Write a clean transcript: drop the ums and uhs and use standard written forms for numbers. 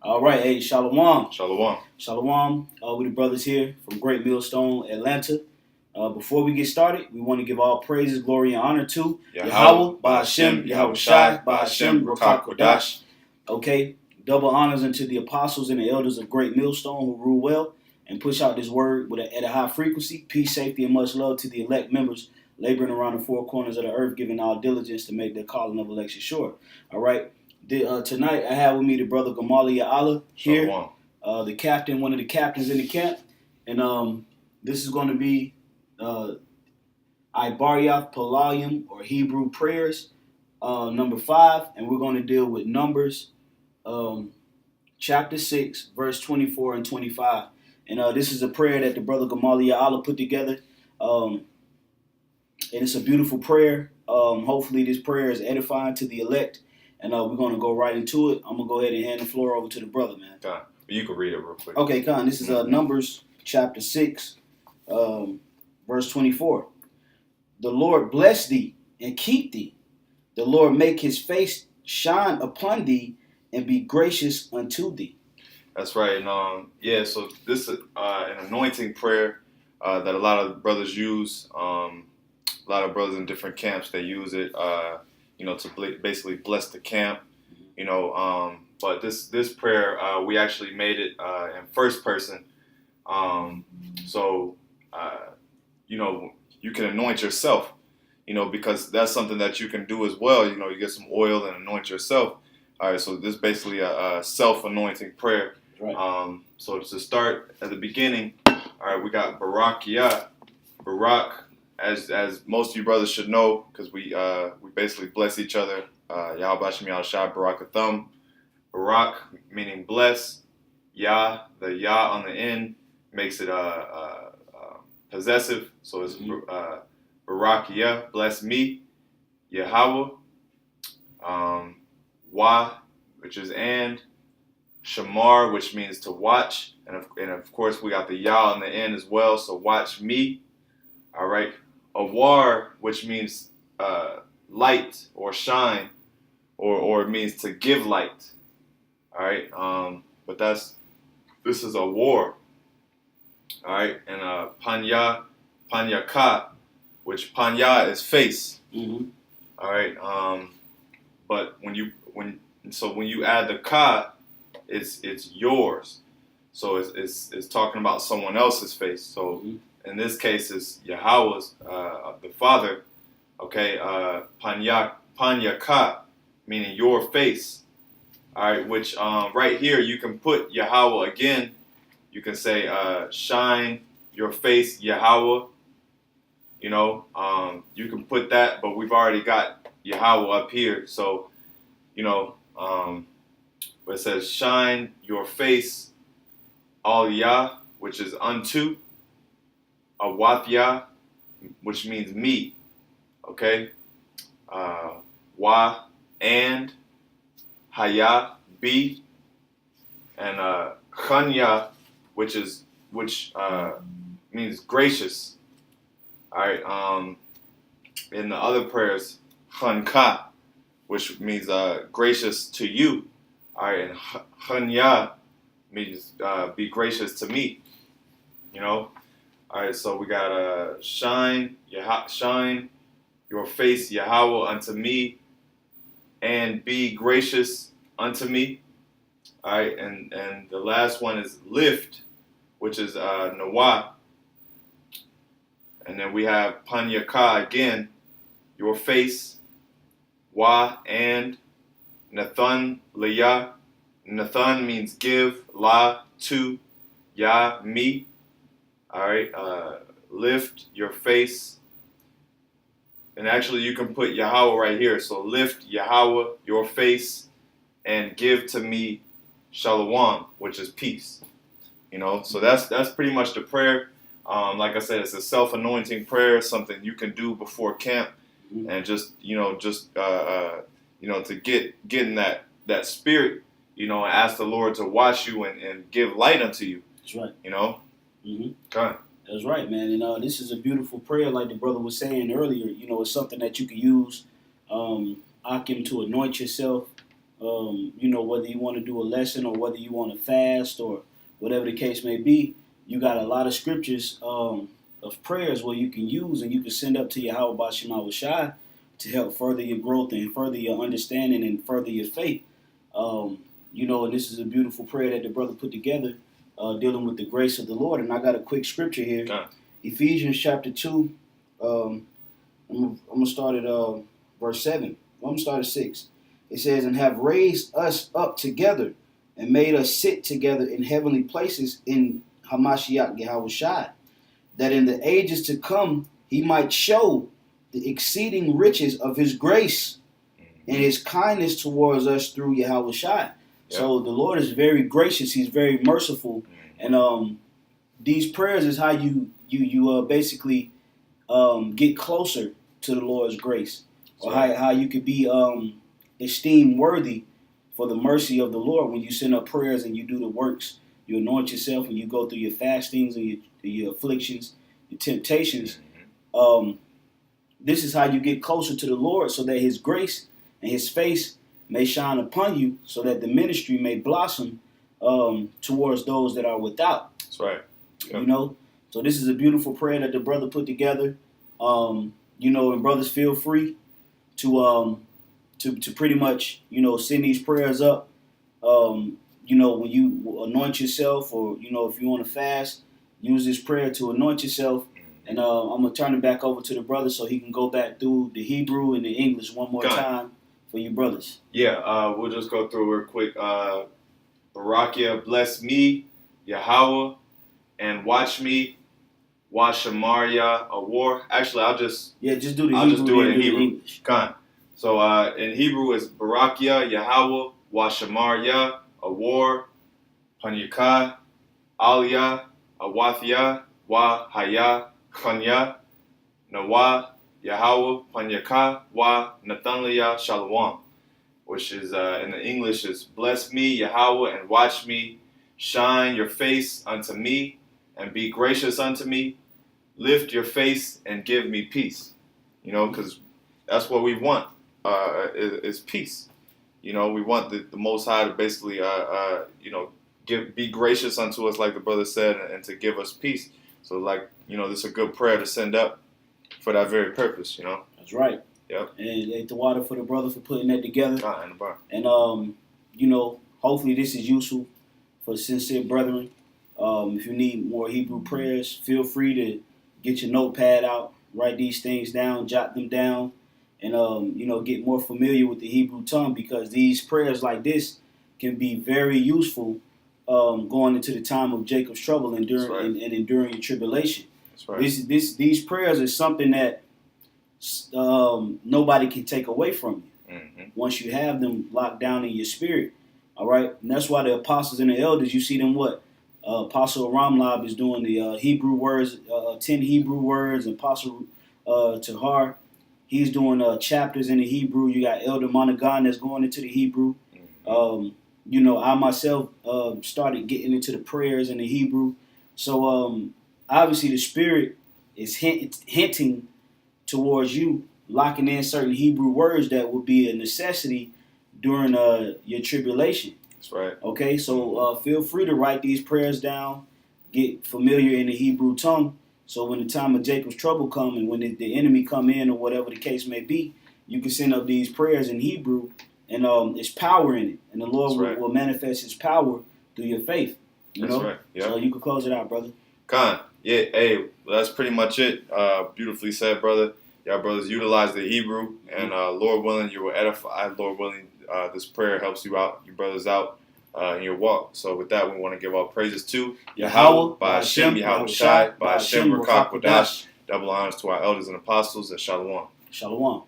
All right, hey, Shalom. Shalom. Shalom. We the brothers here from Great Millstone, Atlanta. Before we get started, we want to give all praises, glory, and honor to Yahweh, Ba'ashem, Yahushai, Ba'ashem, Qadash. Okay, double honors unto the apostles and the elders of Great Millstone who rule well and push out this word at a high frequency. Peace, safety, and much love to the elect members laboring around the four corners of the earth, giving all diligence to make their calling of election sure. All right. Tonight I have with me the brother Gamaliel Allah here, the captain, one of the captains in the camp, and this is going to be Ibariath Palayim or Hebrew prayers, number 5, and we're going to deal with Numbers, chapter 6, verse 24 and 25, and this is a prayer that the brother Gamaliel Allah put together, and it's a beautiful prayer. Hopefully this prayer is edifying to the elect. And we're going to go right into it. I'm going to go ahead and hand the floor over to the brother, man. Khan, you can read it real quick. Okay, Khan, this is Numbers chapter 6, verse 24. The Lord bless thee and keep thee. The Lord make his face shine upon thee and be gracious unto thee. That's right. And so this is an anointing prayer that a lot of brothers use. A lot of brothers in different camps, they use it. To basically bless the camp, but this prayer, we actually made it in first person. You can anoint yourself, because that's something that you can do as well. You get some oil and anoint yourself. All right, so this is basically a self-anointing prayer. Right. So to start at the beginning, all right, we got BARAWCHAA, Barak. As most of you brothers should know, because we basically bless each other. Yahweh B'Shem Yahushai Barakathum. Barak meaning bless. Yah, the Yah on the end makes it possessive. So it's BARAWCHAA, bless me. Yahweh. Wa, which is and. Shamar, which means to watch. And of course we got the Yah on the end as well. So watch me. All right. Awar, which means light or shine, or it means to give light. All right, but this is a war. All right, and Panyaka, which Panya is face. Mm-hmm. All right, but when you add the ka, it's yours. So it's talking about someone else's face. So. Mm-hmm. In this case, is Yahweh's, the Father, okay, Panyaka, meaning your face, all right, which right here you can put Yahweh again. You can say, shine your face, Yahweh, you can put that, but we've already got Yahweh up here, so, but it says, shine your face, all Yah, which is unto, Awathya, which means me, okay? Wa, and, Haya, be, and Chanya, which means gracious. All right. In the other prayers, Chanka, which means gracious to you. All right, and Chanya means be gracious to me. All right, so we got shine your face, Yahweh, unto me, and be gracious unto me. All right, and the last one is lift, which is Nawah. And then we have Panyaka again, your face, Wa, and Nathan, Liyah. Nathan means give, La, to, Yah, me. All right, lift your face. And actually, you can put Yahweh right here. So lift Yahweh, your face, and give to me Shalom, which is peace. So that's pretty much the prayer. Like I said, it's a self-anointing prayer, something you can do before camp, and just to get in that spirit, and ask the Lord to wash you and give light unto you. That's right. Mm-hmm. Okay. That's right, man. And this is a beautiful prayer, like the brother was saying earlier. It's something that you can use, Akim, to anoint yourself, You know, whether you want to do a lesson or whether you want to fast or whatever the case may be, you got a lot of scriptures of prayers where you can use and you can send up to Yahweh Ba'Shem Yahushua to help further your growth and further your understanding and further your faith. You know, and this is a beautiful prayer that the brother put together dealing with the grace of the Lord. And I got a quick scripture here. Ephesians chapter 2. I'm going to start at verse 7. I'm going to start at 6. It says, and have raised us up together and made us sit together in heavenly places in Hamashiach Yahushua, that in the ages to come he might show the exceeding riches of his grace and his kindness towards us through Yahushua. Yep. So the Lord is very gracious. He's very merciful. And these prayers is how you basically get closer to the Lord's grace, or how you could be esteemed worthy for the mercy of the Lord when you send up prayers and you do the works. You anoint yourself and you go through your fastings and your afflictions, your temptations. This is how you get closer to the Lord, so that his grace and his face may shine upon you, so that the ministry may blossom towards those that are without. That's right. Yep. You know, so this is a beautiful prayer that the brother put together. You know, and brothers, feel free to pretty much, you know, send these prayers up. You know, when you anoint yourself, or, you know, if you want to fast, use this prayer to anoint yourself. And I'm going to turn it back over to the brother so he can go back through the Hebrew and the English one more time for you brothers. Yeah, we'll just go through real quick. BARAWCHAA, bless me, Yahweh, and watch me. Washamarya, a war. Actually, I'll just do the I'll Hebrew. Just do it in Hebrew. English. So in Hebrew it's BARAWCHAA, Yahweh, Washamarya, a war, Panyaka, Aliyah, Awathia, Wa Haya, Khanya, Nawa, Yahweh, Panyaka, Wa Nathanliya, Shalom, which is in the English is bless me, Yahweh, and watch me, shine your face unto me, and be gracious unto me, lift your face and give me peace. You know, because that's what we want, is peace. You know, we want the Most High to basically, you know, be gracious unto us, like the brother said, and to give us peace. So, like, you know, this is a good prayer to send up for that very purpose, you know. That's right. Yep. And ate the water for the brother for putting that together. In the bar. And, you know, hopefully this is useful for sincere brethren. If you need more Hebrew prayers, feel free to get your notepad out, write these things down, jot them down, and, you know, get more familiar with the Hebrew tongue, because these prayers like this can be very useful going into the time of Jacob's trouble and enduring your tribulation. That's right. These prayers is something that nobody can take away from you once you have them locked down in your spirit. All right? And that's why the apostles and the elders, you see them what? Apostle Ramlab is doing the Hebrew words, 10 Hebrew words. And Apostle Tahar, he's doing chapters in the Hebrew. You got Elder Monagan that's going into the Hebrew. You know, I myself started getting into the prayers in the Hebrew. So obviously the Spirit is hinting towards you locking in certain Hebrew words that will be a necessity during your tribulation. That's right. Okay, so feel free to write these prayers down, get familiar in the Hebrew tongue, so when the time of Jacob's trouble come and when the enemy come in or whatever the case may be, you can send up these prayers in Hebrew, and there's power in it, and the Lord will manifest His power through your faith. You know? Right. Yep. So you can close it out, brother. Yeah, hey, that's pretty much it. Beautifully said, brother. Y'all brothers utilize the Hebrew, and Lord willing, you will edify. Lord willing, this prayer helps you out, you brothers out in your walk. So with that, we want to give all praises to Yahweh, Ba'Shem, Yahushua, Ba'Shem, Qadash. Double honors to our elders and apostles, and Shalom. Shalom.